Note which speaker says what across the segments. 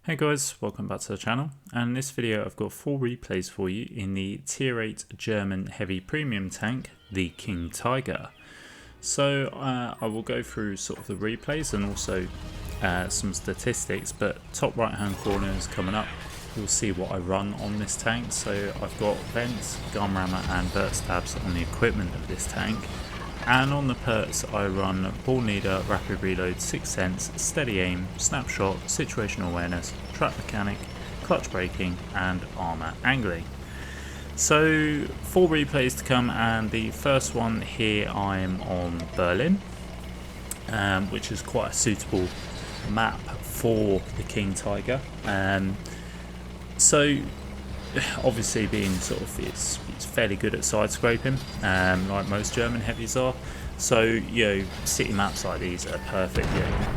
Speaker 1: Hey guys, welcome back to the channel, and in this video I've got 4 replays for you in the tier 8 German heavy premium tank, the King Tiger. So I will go through sort of the replays and also some statistics, but top right hand corner is coming up. You'll see what I run on this tank. So I've got vents, gun rammer and vert stabs on the equipment of this tank. And on the perks I run ball leader, rapid reload, sixth sense, steady aim, snapshot, situational awareness, trap mechanic, clutch braking and armour angling. So 4 replays to come, and the first one here I'm on Berlin, which is quite a suitable map for the King Tiger. So obviously being sort of it's fairly good at side scraping, like most German heavies are. So city maps like these are perfect.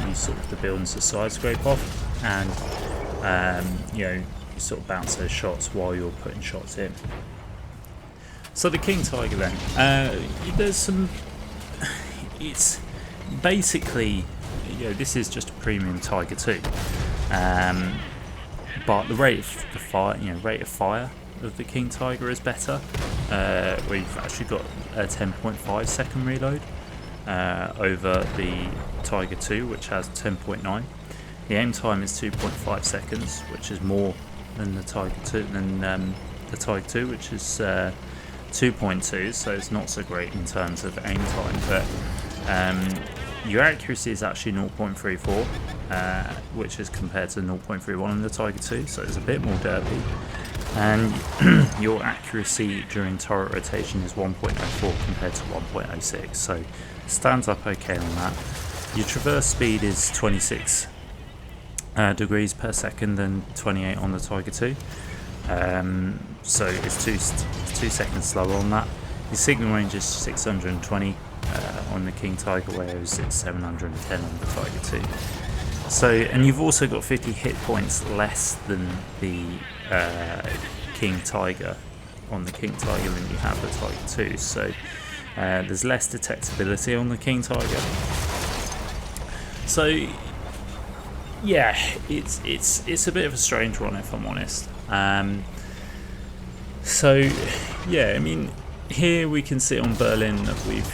Speaker 1: You sort of the buildings to side scrape off, and you sort of bounce those shots while you're putting shots in. So the King Tiger then, there's some. It's basically this is just a premium Tiger 2. But the rate of the fire, of the King Tiger is better. We've actually got a 10.5 second reload over the Tiger 2, which has 10.9. The aim time is 2.5 seconds, which is more than the Tiger 2, which is 2.2. So it's not so great in terms of aim time, but your accuracy is actually 0.34, which is compared to 0.31 in the Tiger 2, so it's a bit more derpy. And your accuracy during turret rotation is 1.04 compared to 1.06, so stands up okay on that. Your traverse speed is 26 degrees per second and 28 on the Tiger 2, so it's 2 seconds slower on that. Your signal range is 620 on the King Tiger, whereas it's 710 on the Tiger 2. So, and you've also got 50 hit points less than the King Tiger on the King Tiger than you have the Tiger 2. So there's less detectability on the King Tiger. So yeah, it's a bit of a strange one, if I'm honest. So yeah, I mean, here we can see on Berlin that we've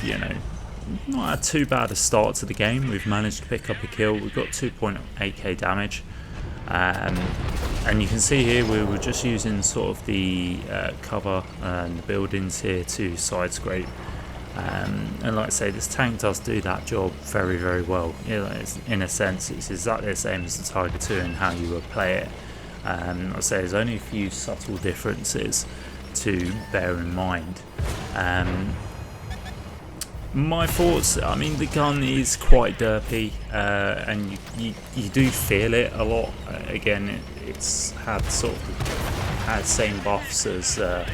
Speaker 1: not had too bad a start to the game. We've managed to pick up a kill. We've got 2.8k damage, and you can see here we were just using sort of the cover and the buildings here to side scrape, and like I say, this tank does do that job very, very well. In a sense it's exactly the same as the Tiger 2 and how you would play it. Like I say, there's only a few subtle differences to bear in mind. My thoughts, I mean, the gun is quite derpy, and you do feel it a lot. Again, it's had sort of same buffs as sort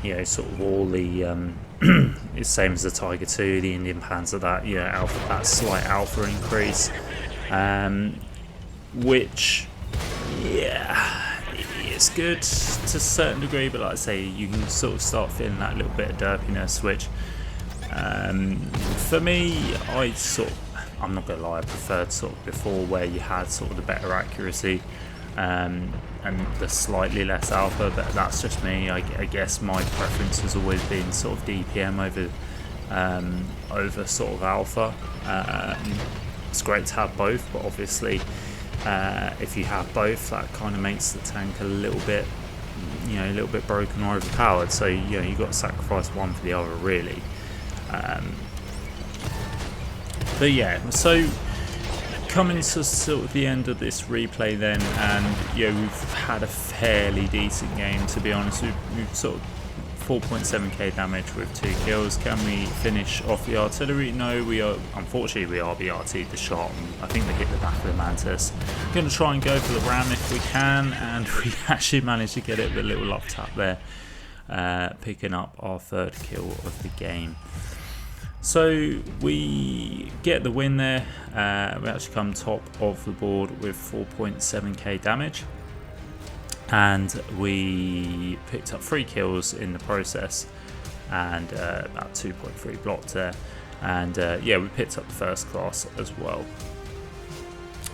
Speaker 1: of all the it's same as the Tiger 2, the Indian Panzer, that slight alpha increase, which it's good to a certain degree, but like I say, you can sort of start feeling that little bit of derpiness, which for me, I'm not gonna lie, I preferred sort of before, where you had sort of the better accuracy and the slightly less alpha, but that's just me. I guess my preference has always been sort of DPM over sort of alpha. It's great to have both, but obviously if you have both, that kind of makes the tank a little bit broken or overpowered. So you've got to sacrifice one for the other, really. But yeah, so coming to sort of the end of this replay then, and we've had a fairly decent game, to be honest. We've sort of 4.7k damage with 2 kills. Can we finish off the artillery? No, unfortunately we are BRT'd the shot. I think we hit the back of the Mantis. I'm going to try and go for the ram if we can, and we actually managed to get it with a little love tap there, picking up our 3rd kill of the game. So we get the win there. We actually come top of the board with 4.7k damage, and we picked up 3 kills in the process, and about 2.3 blocked there, and we picked up the first class as well.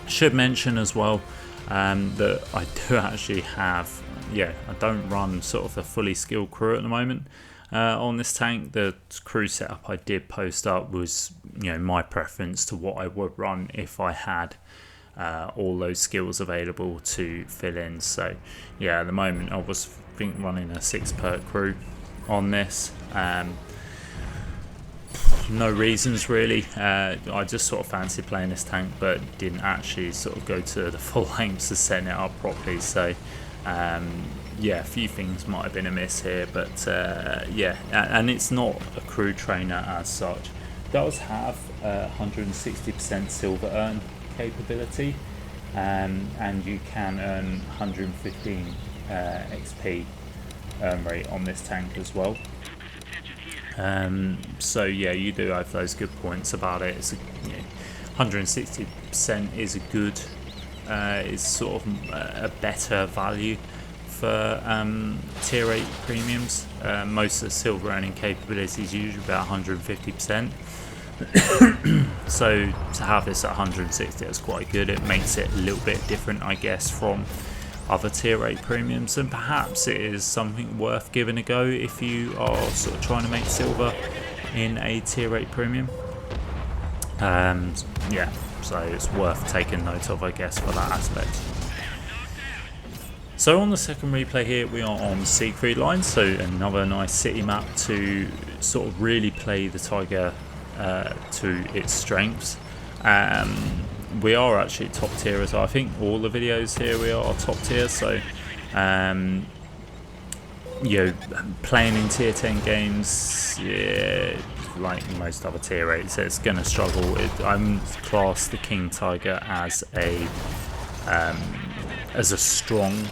Speaker 1: Should mention as well, that I do actually have. Yeah, I don't run sort of a fully skilled crew at the moment on this tank. The crew setup I did post up was, my preference to what I would run if I had all those skills available to fill in. So yeah, at the moment I was running a 6 perk crew on this. No reasons really. I just sort of fancied playing this tank, but didn't actually sort of go to the full lengths to setting it up properly. So yeah, a few things might have been amiss here, but yeah, and it's not a crew trainer as such. It does have 160% silver earn capability, and you can earn 115 XP earn rate on this tank as well. So yeah, you do have those good points about it. It's 160% is a good, is sort of a better value for tier 8 premiums. Most of the silver earning capability is usually about 150%. So to have this at 160 is quite good. It makes it a little bit different, I guess, from other tier 8 premiums, and perhaps it is something worth giving a go if you are sort of trying to make silver in a tier 8 premium. Yeah, so it's worth taking note of, I guess, for that aspect. So on the second replay here, we are on Siegfried Line, so another nice city map to sort of really play the Tiger to its strengths. We are actually top tier as well. I think all the videos here we are top tier, so playing in tier 10 games, yeah, like most other tier 8s, it's going to struggle. I'm class the King Tiger as a strong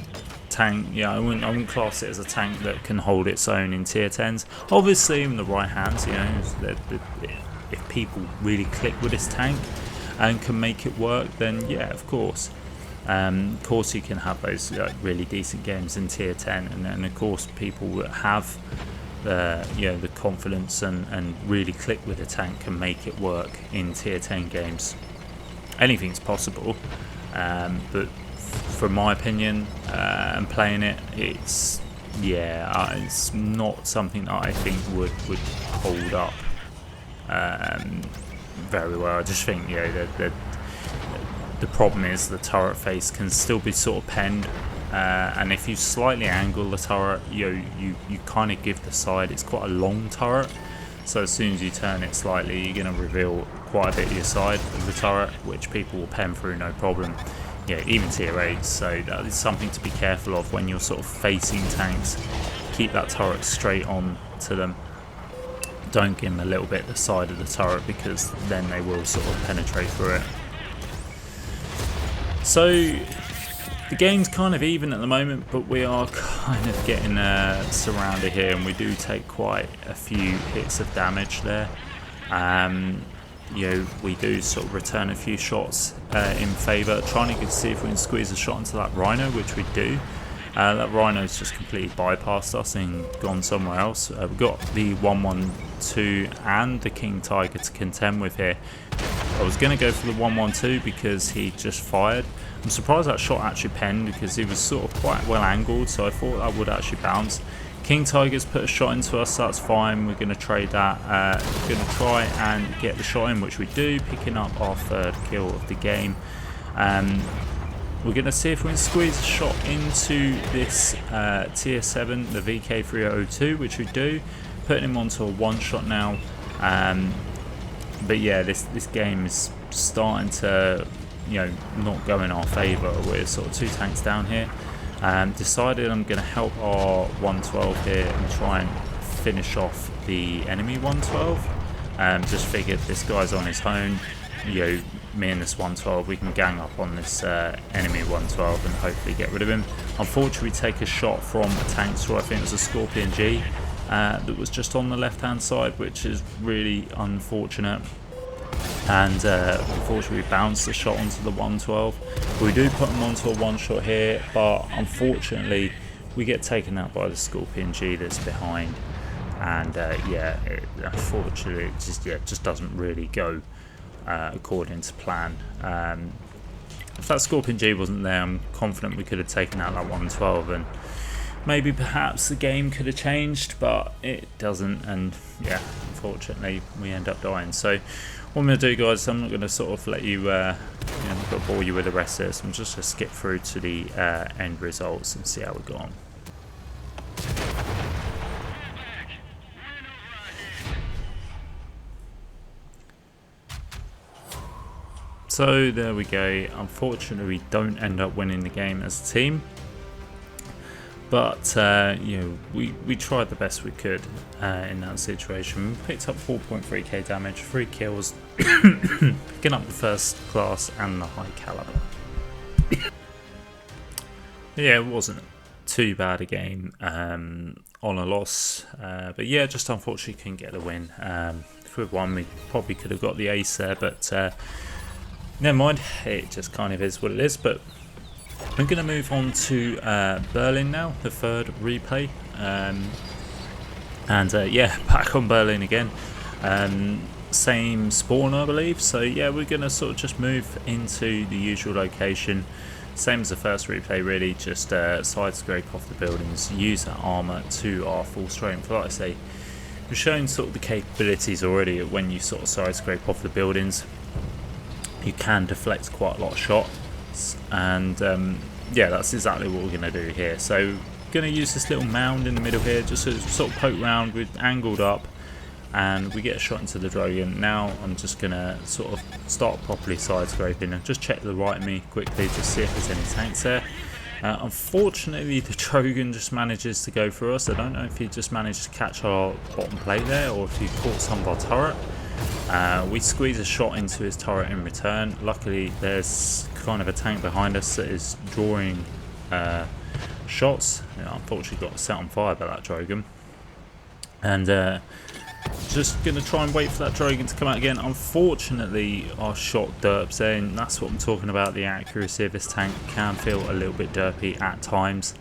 Speaker 1: tank. Yeah, I wouldn't class it as a tank that can hold its own in tier 10s. Obviously in the right hands, if people really click with this tank and can make it work, then yeah, of course you can have those really decent games in tier 10, and then of course people that have the confidence and really click with the tank can make it work in tier 10 games. Anything's possible, but from my opinion and playing it, it's not something that I think would hold up very well. I just think the problem is the turret face can still be sort of penned, and if you slightly angle the turret, you kind of give the side. It's quite a long turret, so as soon as you turn it slightly, you're going to reveal quite a bit of your side of the turret, which people will pen through no problem. Yeah, even tier 8, so that is something to be careful of when you're sort of facing tanks. Keep that turret straight on to them. Don't give them a little bit the side of the turret, because then they will sort of penetrate through it. So the game's kind of even at the moment, but we are kind of getting surrounded here, and we do take quite a few hits of damage there. We do sort of return a few shots in favour, trying to see if we can squeeze a shot into that Rhino, which we do. That Rhino's just completely bypassed us and gone somewhere else. We've got the 112 and the King Tiger to contend with here. I was going to go for the 112 because he just fired. I'm surprised that shot actually penned, because he was sort of quite well angled, so I thought that would actually bounce. King Tiger's put a shot into us, that's fine. We're going to trade that. We're going to try and get the shot in, which we do, picking up our third kill of the game. We're going to see if we can squeeze a shot into this tier 7, the VK302, which we do, putting him onto a one shot now. But yeah, this game is starting to not go in our favour. We're sort of 2 tanks down here. Decided I'm going to help our 112 here and try and finish off the enemy 112. Just figured this guy's on his own. Me and this 112, we can gang up on this enemy 112 and hopefully get rid of him. Unfortunately, we take a shot from a tank, so I think it was a Scorpion G that was just on the left hand side, which is really unfortunate. And unfortunately, we bounced the shot onto the 112. We do put him onto a one shot here, but unfortunately we get taken out by the Scorpion G that's behind, and unfortunately it just doesn't really go according to plan. if that Scorpion G wasn't there, I'm confident we could have taken out that 112, and maybe perhaps the game could have changed, but it doesn't, and yeah, unfortunately we end up dying. So what I'm going to do, guys, I'm not going to sort of let you, I'm not going to bore you with the rest of this. I'm just going to skip through to the end results and see how we got on. So there we go. Unfortunately, we don't end up winning the game as a team. But you know, we tried the best we could in that situation. We picked up 4.3k damage, 3 kills, picking up the first class and the high caliber. Yeah, it wasn't too bad a game on a loss, but yeah, just unfortunately couldn't get the win. If we'd won, we probably could have got the ace there, but never mind. It just kind of is what it is. But we're going to move on to Berlin now, the third replay, and yeah, back on Berlin again. Same spawn, I believe. So yeah, we're going to sort of just move into the usual location, same as the first replay really, just side scrape off the buildings, use that armour to our full strength. Like I say, we've shown sort of the capabilities already of when you sort of side scrape off the buildings, you can deflect quite a lot of shots, and yeah, that's exactly what we're going to do here. So going to use this little mound in the middle here, just to sort of poke round with angled up, and we get a shot into the Drogon. Now I'm just going to sort of start properly side scraping and just check to the right of me quickly to see if there's any tanks there. Unfortunately, the Drogon just manages to go through us. I don't know if he just managed to catch our bottom plate there, or if he caught some of our turret. We squeeze a shot into his turret in return. Luckily, there's kind of a tank behind us that is drawing shots. Unfortunately, got set on fire by that Drogon. And just going to try and wait for that Drogon to come out again. Unfortunately, our shot derps in. That's what I'm talking about. The accuracy of this tank can feel a little bit derpy at times.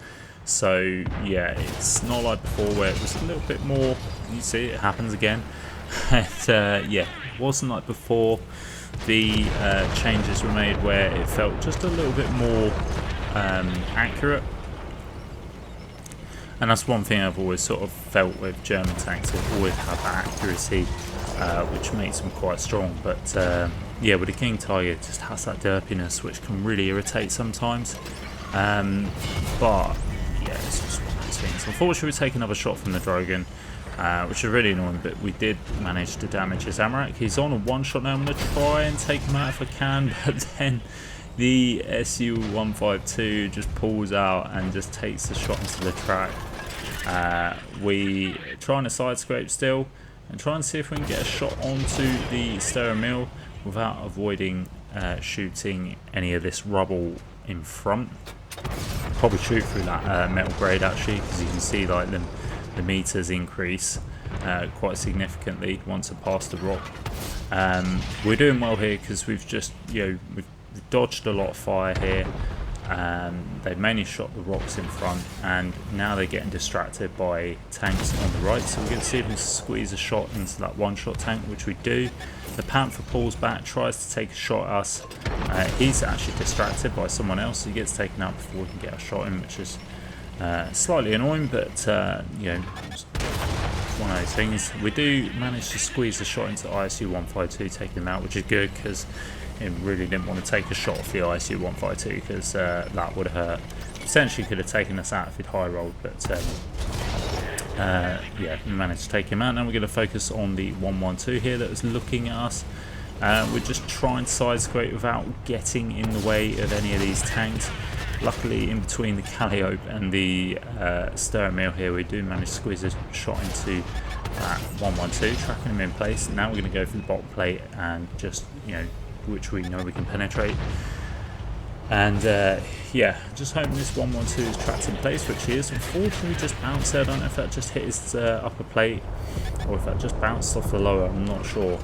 Speaker 1: So yeah, it's not like before where it was a little bit more. You see, it happens again. Yeah, it wasn't like before. The changes were made where it felt just a little bit more accurate. And that's one thing I've always sort of felt with German tanks. They've always had that accuracy, which makes them quite strong. But yeah, with the King Tiger, it just has that derpiness, which can really irritate sometimes. But yeah, it's just one of those things. Unfortunately, we take another shot from the Drogon, which is really annoying. But we did manage to damage his Amarak. He's on a one-shot now. I'm going to try and take him out if I can, but then the SU-152 just pulls out and just takes the shot into the track. We trying to side scrape still and try and see if we can get a shot onto the Stera Mill without avoiding shooting any of this rubble in front. Probably shoot through that metal grade actually, because you can see like the meters increase quite significantly once it passed the rock. We're doing well here because we've just, you know, we've dodged a lot of fire here. They've mainly shot the rocks in front, and now they're getting distracted by tanks on the right. So we're going to see if we can squeeze a shot into that one-shot tank, which we do. The Panther pulls back, tries to take a shot at us. He's actually distracted by someone else, so he gets taken out before we can get a shot in, which is slightly annoying, but you know, one of those things. We do manage to squeeze the shot into ISU-152, taking him out, which is good because he really didn't want to take a shot off the ISU-152, because that would hurt. Potentially could have taken us out if he'd high rolled, but yeah, we managed to take him out. Now we're going to focus on the 112 here that is looking at us. We're just trying to side scrape without getting in the way of any of these tanks. Luckily, in between the Calliope and the Stera Mill here, we do manage to squeeze a shot into that 112, tracking him in place. Now we're going to go for the bottom plate and just, you know, which we know we can penetrate. And yeah, just hoping this 112 is trapped in place, which he is. Unfortunately, just bounced there. I don't know if that just hit his upper plate or if that just bounced off the lower. I'm not sure.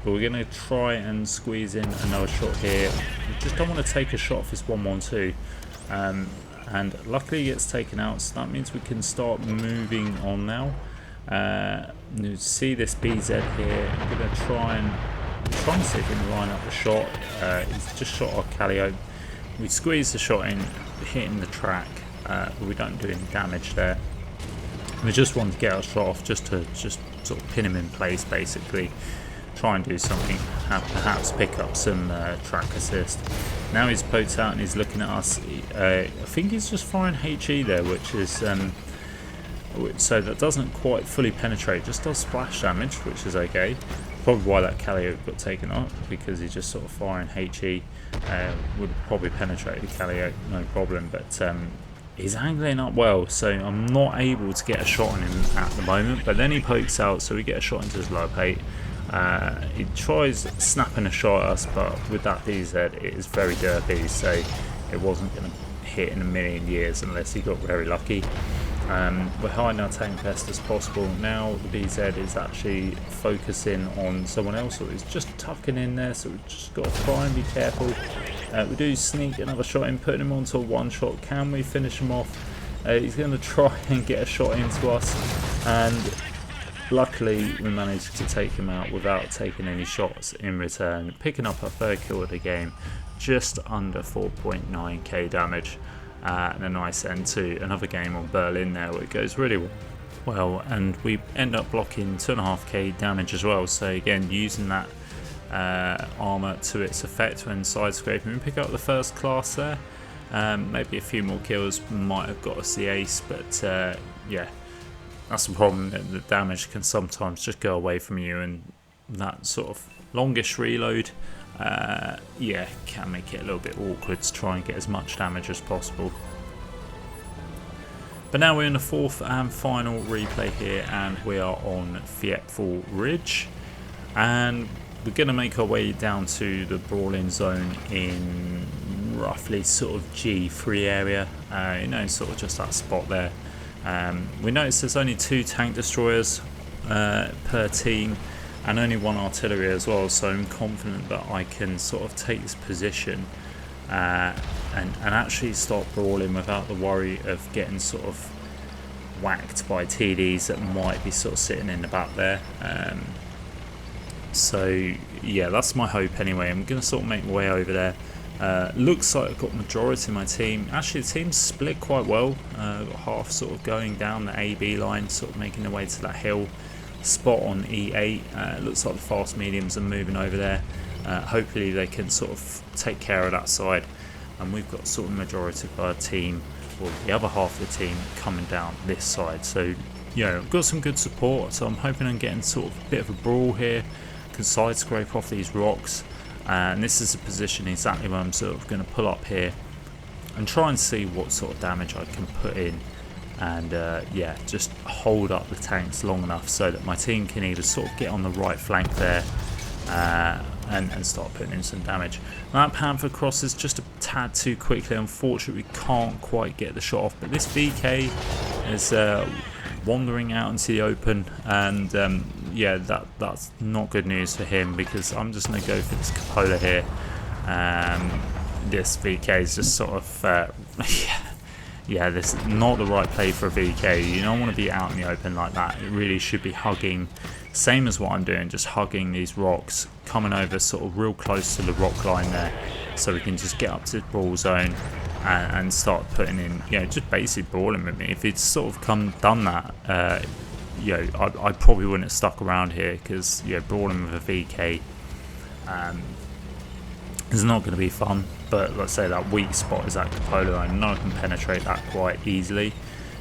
Speaker 1: But we're going to try and squeeze in another shot here. We just don't want to take a shot off this 112. And luckily, it gets taken out, so that means we can start moving on now. You see this BZ here. I'm going to try and trying to see if we can line up the shot. He's just shot our Callio. We squeeze the shot in, hitting the track, but we don't do any damage there. We just want to get our shot off just to sort of pin him in place, basically. Try and do something, perhaps pick up some track assist. Now he's poked out and he's looking at us. I think he's just firing HE there, which is so that doesn't quite fully penetrate, just does splash damage, which is okay. Probably why that Callio got taken up, because he's just sort of firing HE. Would probably penetrate the Callio, no problem, but he's angling up well, so I'm not able to get a shot on him at the moment. But then he pokes out, so we get a shot into his lower plate. He tries snapping a shot at us, but with that BZ it is very derpy, so it wasn't going to hit in a million years unless he got very lucky. We're hiding our tank best as possible. Now the BZ is actually focusing on someone else, or he's just tucking in there, so we've just got to try and be careful. We do sneak another shot in, putting him onto a one shot. Can we finish him off? He's going to try and get a shot into us, and luckily we managed to take him out without taking any shots in return, picking up our third kill of the game, just under 4.9k damage. And a nice end to another game on Berlin there, where it goes really well, and we end up blocking 2.5k damage as well. So again, using that armour to its effect when side scraping. We pick up the first class there. Maybe a few more kills might have got us the ace, but yeah, that's the problem. The damage can sometimes just go away from you, and that sort of longish reload yeah, can make it a little bit awkward to try and get as much damage as possible. But now we're in the fourth and final replay here, and we are on Fietful Ridge, and we're going to make our way down to the brawling zone in roughly sort of G3 area, you know, sort of just that spot there. We notice there's only 2 tank destroyers per team, and only 1 artillery as well, so I'm confident that I can sort of take this position and actually start brawling without the worry of getting sort of whacked by TDs that might be sort of sitting in the back there. So yeah, that's my hope anyway. I'm going to sort of make my way over there. Looks like I've got majority of my team. Actually, the team's split quite well. Got half sort of going down the AB line, sort of making their way to that hill spot on E8. Looks like the fast mediums are moving over there. Hopefully they can sort of take care of that side, and we've got sort of majority of our team, or the other half of the team, coming down this side. So you know, I've got some good support, so I'm hoping I'm getting sort of a bit of a brawl here. Can side scrape off these rocks, and this is a position exactly where I'm sort of going to pull up here and try and see what sort of damage I can put in. And yeah, just hold up the tanks long enough so that my team can either sort of get on the right flank there and start putting in some damage. That Panther crosses just a tad too quickly. Unfortunately, we can't quite get the shot off, but this VK is wandering out into the open, and yeah, that's not good news for him, because I'm just going to go for this cupola here. This VK is just sort of yeah, this is not the right play for a VK. You don't want to be out in the open like that. It really should be hugging, same as what I'm doing, just hugging these rocks, coming over sort of real close to the rock line there, so we can just get up to the brawl zone and start putting in, you know, just basically brawling with me. If it's sort of done that, you know, I probably wouldn't have stuck around here, because, you know, brawling with a VK is not going to be fun. But let's say that weak spot is that cupola. I know I can penetrate that quite easily.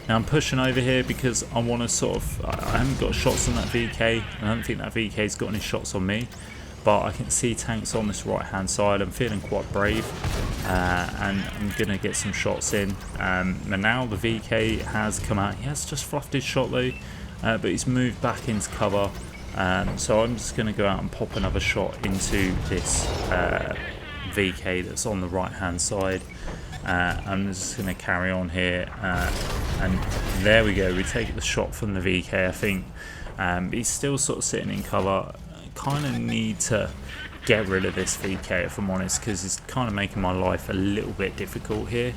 Speaker 1: Now I'm pushing over here because I want to sort of, I haven't got shots on that VK, and I don't think that VK's got any shots on me, but I can see tanks on this right hand side. I'm feeling quite brave, and I'm going to get some shots in. And now the VK has come out. He has just fluffed his shot though, but he's moved back into cover. So I'm just going to go out and pop another shot into this VK that's on the right hand side. I'm just going to carry on here, and there we go. We take the shot from the VK, I think. He's still sort of sitting in cover. I kind of need to get rid of this VK, if I'm honest, because it's kind of making my life a little bit difficult here.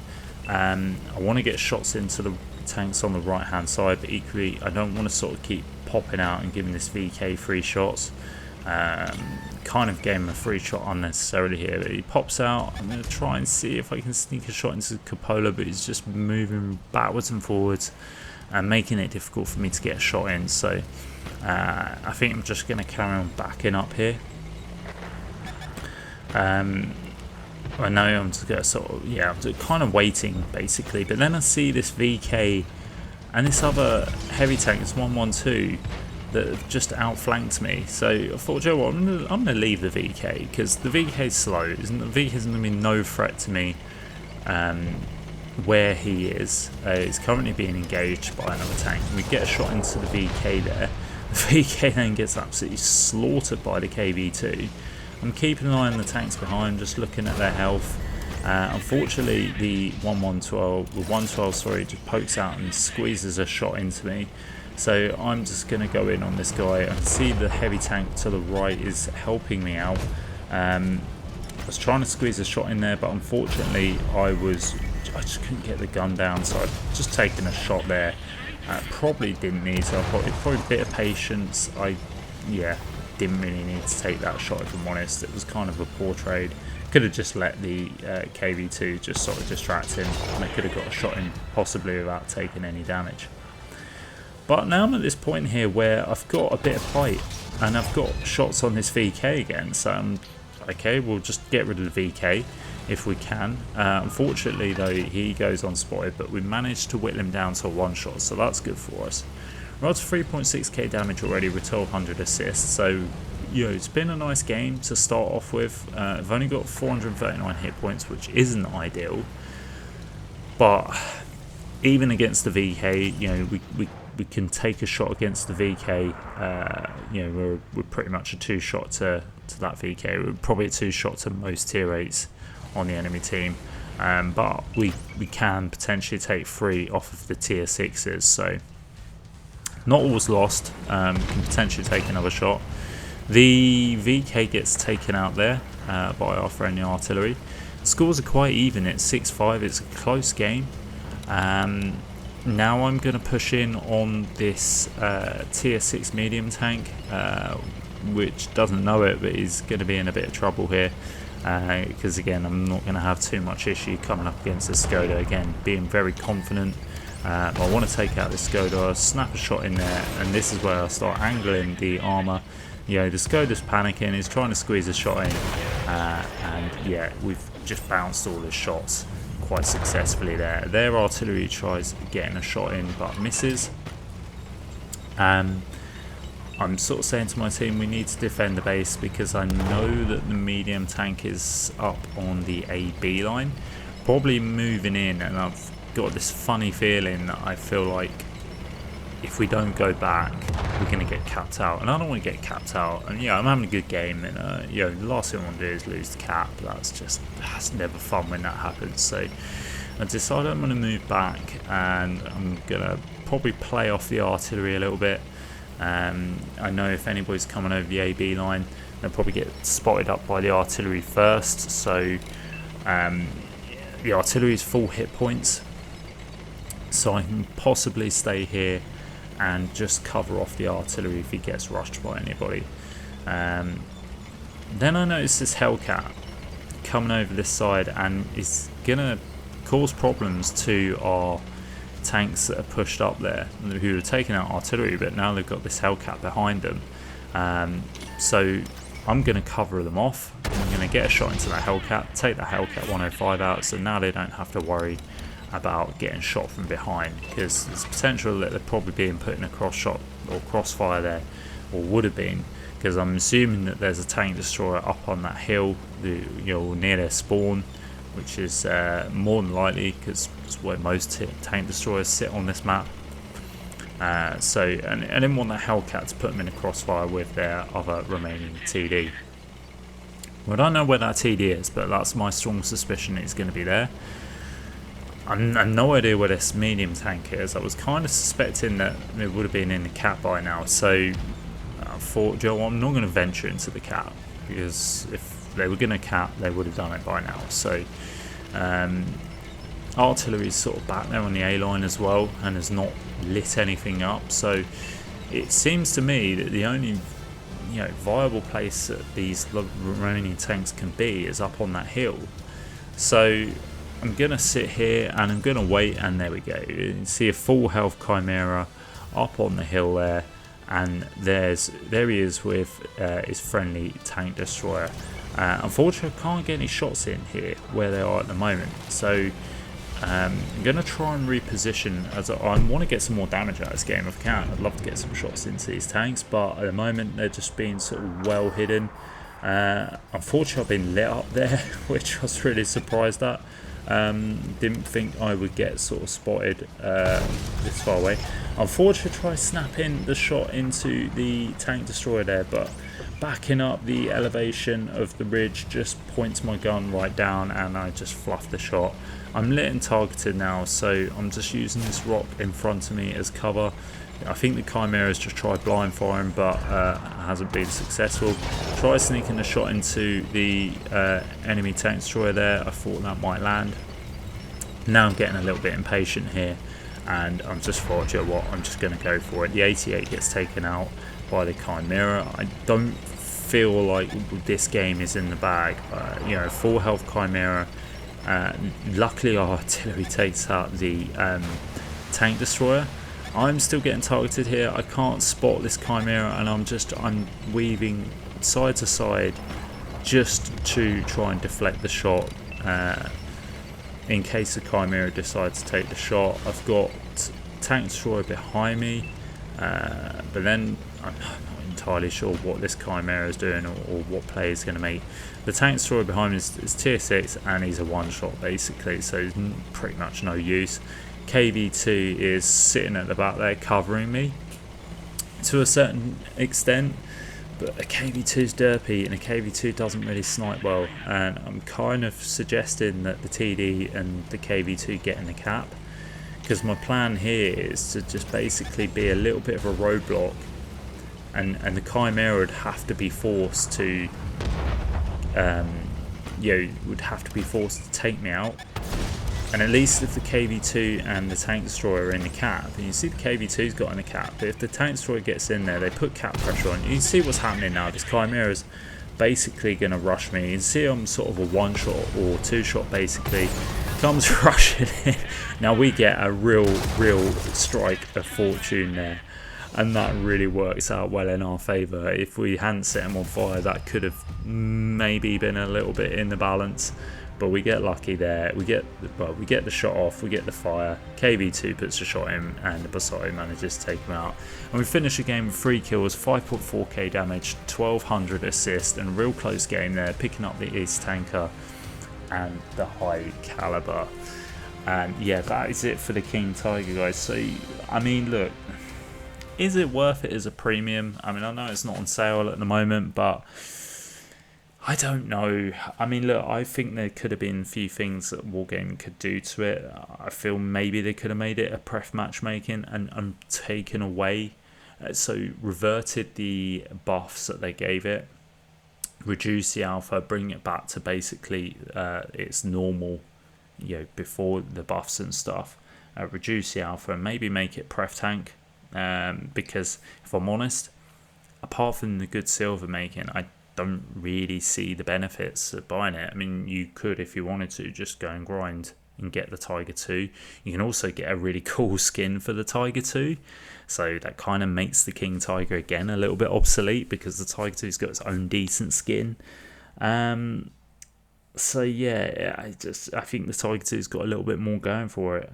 Speaker 1: I want to get shots into the tanks on the right hand side, but equally I don't want to sort of keep popping out and giving this VK free shots. Kind of gave him a free shot unnecessarily here, but he pops out. I'm going to try and see if I can sneak a shot into Coppola, but he's just moving backwards and forwards and making it difficult for me to get a shot in. So I think I'm just going to carry on backing up here. I know I'm just going to sort of, yeah, I'm just kind of waiting basically, but then I see this VK and this other heavy tank, this 112, that have just outflanked me. So I thought, Joe, what, I'm going to leave the VK because the VK is slow. The VK is going to be no threat to me where he is. He's currently being engaged by another tank. We get a shot into the VK there. The VK then gets absolutely slaughtered by the KV2. I'm keeping an eye on the tanks behind, just looking at their health. Unfortunately, the 112, sorry, just pokes out and squeezes a shot into me. So I'm just going to go in on this guy. I can see the heavy tank to the right is helping me out. I was trying to squeeze a shot in there, but unfortunately I just couldn't get the gun down, so I've just taken a shot there. Probably didn't need to. Probably a bit of patience. Didn't really need to take that shot, if I'm honest. It was kind of a poor trade. Could have just let the KV2 just sort of distract him, and I could have got a shot in possibly without taking any damage. But now I'm at this point here where I've got a bit of height and I've got shots on this VK again, so I'm okay, we'll just get rid of the VK if we can. Unfortunately though, he goes unspotted, but we managed to whittle him down to a one shot, so that's good for us. We're up to 3.6k damage already with 1200 assists, so you know, it's been a nice game to start off with. I've only got 439 hit points, which isn't ideal, but even against the VK, you know, we can take a shot against the VK. You know, we're pretty much a two shot to that VK. We're probably a two shot to most tier 8s on the enemy team, but we can potentially take 3 off of the tier 6s. So not all's lost. We can potentially take another shot. The VK gets taken out there by our friendly artillery. The scores are quite even. It's 6-5. It's a close game. Now I'm going to push in on this tier 6 medium tank, which doesn't know it, but is going to be in a bit of trouble here, because again, I'm not going to have too much issue coming up against the Skoda. Again, being very confident, but I want to take out this Skoda, snap a shot in there, and this is where I start angling the Armour. You know, the Skoda's panicking, he's trying to squeeze a shot in, and yeah, we've just bounced all his shots quite successfully there. Their artillery tries getting a shot in but misses. I'm sort of saying to my team, we need to defend the base because I know that the medium tank is up on the AB line, probably moving in, and I've got this funny feeling that I feel like if we don't go back, we're going to get capped out, and I don't want to get capped out. And yeah, I'm having a good game, and you know, the last thing I want to do is lose the cap. That's never fun when that happens. So I decided I'm going to move back, and I'm going to probably play off the artillery a little bit. I know if anybody's coming over the AB line, they'll probably get spotted up by the artillery first. So the artillery is full hit points, so I can possibly stay here and just cover off the artillery if he gets rushed by anybody. Then I notice this Hellcat coming over this side and is gonna cause problems to our tanks that are pushed up there, who are taking out artillery, but now they've got this Hellcat behind them. So I'm gonna cover them off. I'm gonna get a shot into that Hellcat, take that Hellcat 105 out, so now they don't have to worry about getting shot from behind, because there's potential that they're probably being put in a cross shot or crossfire there, or would have been, because I'm assuming that there's a tank destroyer up on that hill, near their spawn, which is more than likely because it's where most tank destroyers sit on this map. So I didn't want that Hellcat to put them in a crossfire with their other remaining TD. Well, I don't know where that TD is, but that's my strong suspicion it's going to be there. I've no idea where this medium tank is. I was kind of suspecting that it would have been in the cap by now, so I thought, Joe, I'm not going to venture into the cap, because if they were going to cap, they would have done it by now. So artillery is sort of back there on the A line as well, and has not lit anything up. So it seems to me that the only viable place that these remaining tanks can be is up on that hill. So I'm gonna sit here and I'm gonna wait, and there we go. You see a full health Chimera up on the hill there, and there he is with his friendly tank destroyer. Unfortunately, I can't get any shots in here where they are at the moment, so I'm going to try and reposition, as I want to get some more damage out of this game if I can. I'd love to get some shots into these tanks, but at the moment they're just being sort of well hidden. Unfortunately, I've been lit up there, which I was really surprised at. Didn't think I would get sort of spotted this far away. Unfortunately, try snapping the shot into the tank destroyer there, but backing up the elevation of the ridge just points my gun right down, and I just fluffed the shot. I'm lit and targeted now, so I'm just using this rock in front of me as cover. I think the Chimera's just tried blind firing, but hasn't been successful. Try sneaking a shot into the enemy tank destroyer there. I thought that might land. Now I'm getting a little bit impatient here, and I'm just thought, you know what, I'm just going to go for it. The 88 gets taken out by the Chimera. I don't feel like this game is in the bag. Full health Chimera. Luckily our artillery takes out the tank destroyer. I'm still getting targeted here. I can't spot this Chimera, and I'm weaving side to side just to try and deflect the shot in case the Chimera decides to take the shot. I've got tank destroyer behind me, but then I'm not entirely sure what this Chimera is doing or what play is going to make. The tank destroyer behind me is tier 6, and he's a one shot basically, so he's pretty much no use. KV2 is sitting at the back there covering me to a certain extent, but a KV2 is derpy, and a KV2 doesn't really snipe well, and I'm kind of suggesting that the TD and the KV2 get in the cap, because my plan here is to just basically be a little bit of a roadblock, and the Chimera would have to be forced to take me out. And at least if the KV2 and the tank destroyer are in the cap, and you see the KV2's got in the cap, but if the tank destroyer gets in there, they put cap pressure on. You can see what's happening now. This Chimera's basically going to rush me. You can see I'm sort of a one shot or two shot basically. Comes rushing in. Now we get a real strike of fortune there, and that really works out well in our favour. If we hadn't set him on fire, that could have maybe been a little bit in the balance. But we get lucky there. We get the shot off. We get the fire. KV2 puts a shot in, and the Basotto manages to take him out. And we finish the game with 3 kills, 5.4k damage, 1200 assist, and a real close game there, picking up the East Tanker and the high caliber. And yeah, that is it for the King Tiger, guys. So I mean, look, is it worth it as a premium? I mean, I know it's not on sale at the moment, but I don't know. I mean, look, I think there could have been a few things that Wargaming could do to it. I feel maybe they could have made it a pref matchmaking and taken away, so reverted the buffs that they gave it, reduce the alpha, bring it back to basically its normal, before the buffs and stuff. Reduce the alpha and maybe make it pref tank, because if I'm honest, apart from the good silver making, I don't really see the benefits of buying it. I mean, you could, if you wanted to, just go and grind and get the Tiger 2. You can also get a really cool skin for the Tiger 2, so that kind of makes the King Tiger again a little bit obsolete, because the Tiger 2's got its own decent skin. So yeah, I think the Tiger 2's got a little bit more going for it.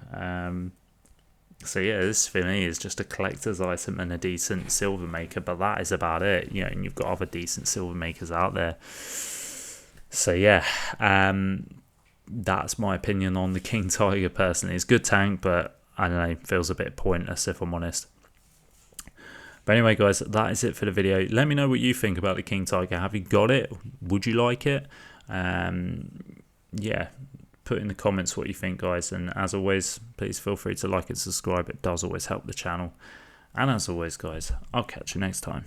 Speaker 1: So yeah, this for me is just a collector's item and a decent silver maker, but that is about it. And you've got other decent silver makers out there. So yeah, that's my opinion on the King Tiger personally. It's a good tank, but I don't know, feels a bit pointless if I'm honest. But anyway, guys, that is it for the video. Let me know what you think about the King Tiger. Have you got it? Would you like it? Yeah, put in the comments what you think, guys, and as always, please feel free to like and subscribe. It does always help the channel. And as always, guys, I'll catch you next time.